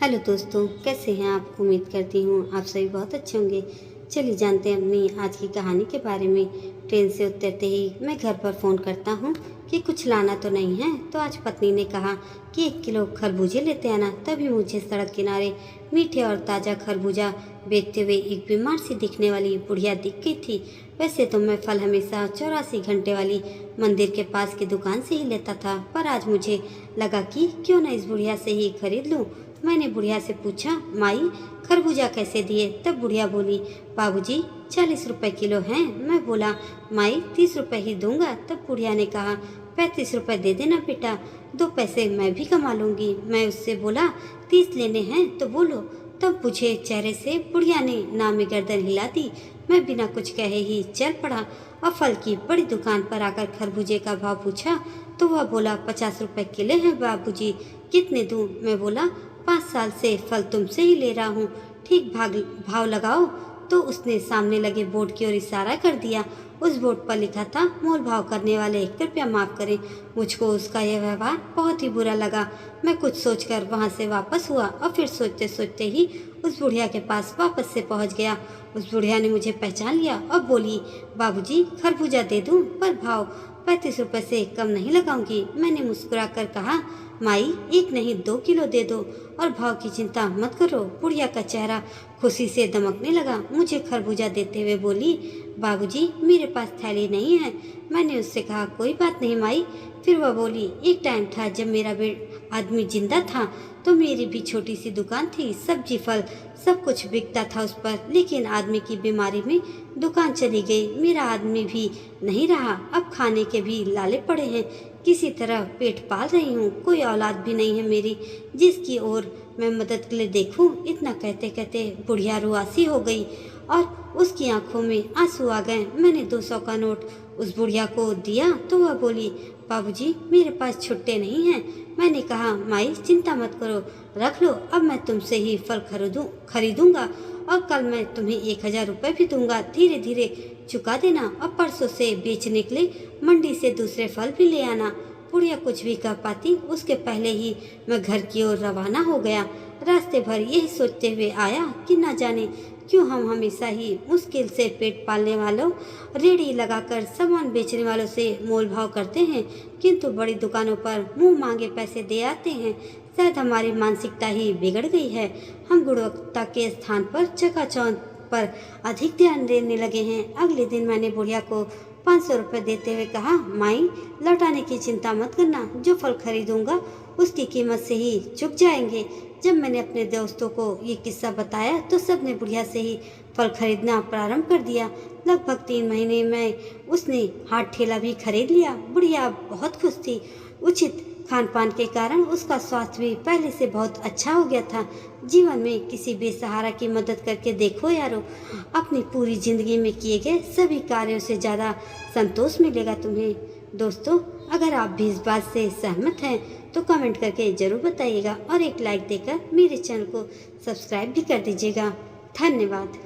Hello दोस्तों, कैसे हैं आप। उम्मीद करती हूँ आप सभी बहुत अच्छे होंगे। चलिए जानते हैं अपनी आज की कहानी के बारे में। ट्रेन से उतरते ही मैं घर पर फ़ोन करता हूँ कि कुछ लाना तो नहीं है। तो आज पत्नी ने कहा कि 1 किलो खरबूजे लेते आना। तभी मुझे सड़क किनारे मीठे और ताज़ा खरबूजा बेचते हुए एक बीमार सी दिखने वाली बुढ़िया दिख गई थी। वैसे तो मैं फल हमेशा 84 घंटे वाली मंदिर के पास की दुकान से ही लेता था, पर आज मुझे लगा कि क्यों न इस बुढ़िया से ही खरीद लूँ। मैंने बुढ़िया से पूछा, माई खरबूजा कैसे दिए। तब बुढ़िया बोली, बाबूजी 40 रुपए किलो हैं। मैं बोला, माई 30 रुपए ही दूंगा। तब बुढ़िया ने कहा, 35 रुपए दे देना बेटा, 2 पैसे मैं भी कमा लूंगी। मैं उससे बोला, 30 लेने हैं तो बोलो। तब मुझे चेहरे से बुढ़िया ने नामी गर्दन हिला दी। मैं बिना कुछ कहे ही चल पड़ा और फल की बड़ी दुकान पर आकर खरबूजे का भाव पूछा तो वह बोला, 50 रुपए किलो हैं बाबूजी, कितने दूं। मैं बोला, 5 साल से फल तुमसे ही ले रहा हूँ, ठीक भाव लगाओ। तो उसने सामने लगे बोर्ड की ओर इशारा कर दिया। उस बोर्ड पर लिखा था, मोल भाव करने वाले कृपया माफ करें। मुझको उसका यह व्यवहार बहुत ही बुरा लगा। मैं कुछ सोचकर वहाँ से वापस हुआ और फिर सोचते सोचते ही उस बुढ़िया के पास वापस से पहुँच गया। उस बुढ़िया ने मुझे पहचान लिया और बोली, बाबूजी खरबूजा दे दूं, पर भाव 35 रुपए से कम नहीं लगाऊंगी। मैंने मुस्कुराकर कहा, माई 1 नहीं 2 किलो दे दो और भाव की चिंता मत करो। बुढ़िया का चेहरा खुशी से दमकने लगा। मुझे खरबूजा देते हुए बोली, बाबूजी मेरे पास थैली नहीं है। मैंने उससे कहा, कोई बात नहीं माई। फिर वह बोली, एक टाइम था जब मेरा आदमी जिंदा था तो मेरी भी छोटी सी दुकान थी, सब्जी फल सब कुछ बिकता था उस पर, लेकिन आदमी की बीमारी में दुकान चली गई। मेरा आदमी भी नहीं रहा, अब खाने के भी लाले पड़े हैं। किसी तरह पेट पाल रही हूँ, कोई औलाद भी नहीं है मेरी जिसकी ओर मैं मदद के लिए देखूं। इतना कहते कहते बुढ़िया रुआसी हो गई और उसकी आंखों में आंसू आ गए। मैंने 200 का नोट उस बुढ़िया को दिया तो वह बोली, बाबूजी मेरे पास छुट्टे नहीं हैं। मैंने कहा, माई चिंता मत करो, रख लो, अब मैं तुमसे ही फल खरीदूंगा और कल मैं तुम्हें 1000 रुपये भी दूंगा। धीरे धीरे चुका देना और परसों से बेचने के लिए मंडी से दूसरे फल भी ले आना। बुढ़िया कुछ भी कह पाती उसके पहले ही मैं घर की ओर रवाना हो गया। रास्ते भर यही सोचते हुए आया कि न जाने क्यों हम हमेशा ही मुश्किल से पेट पालने वालों, रेहड़ी लगाकर सामान बेचने वालों से मोल भाव करते हैं, किंतु बड़ी दुकानों पर मुंह मांगे पैसे दे आते हैं। शायद हमारी मानसिकता ही बिगड़ गई है। हम गुणवत्ता के स्थान पर चकाचौंध पर अधिक ध्यान देने लगे हैं। अगले दिन मैंने बुढ़िया को 500 रुपये देते हुए कहा, माई लौटाने की चिंता मत करना, जो फल खरीदूंगा उसकी कीमत से ही चुक जाएंगे। जब मैंने अपने दोस्तों को ये किस्सा बताया तो सबने बुढ़िया से ही फल खरीदना प्रारंभ कर दिया। लगभग 3 महीने में उसने हाथ ठेला भी खरीद लिया। बुढ़िया बहुत खुश थी। उचित खान पान के कारण उसका स्वास्थ्य भी पहले से बहुत अच्छा हो गया था। जीवन में किसी बेसहारा की मदद करके देखो यारो, अपनी पूरी जिंदगी में किए गए सभी कार्यों से ज़्यादा संतोष मिलेगा तुम्हें। दोस्तों, अगर आप भी इस बात से सहमत हैं तो कमेंट करके ज़रूर बताइएगा और एक लाइक देकर मेरे चैनल को सब्सक्राइब भी कर दीजिएगा। धन्यवाद।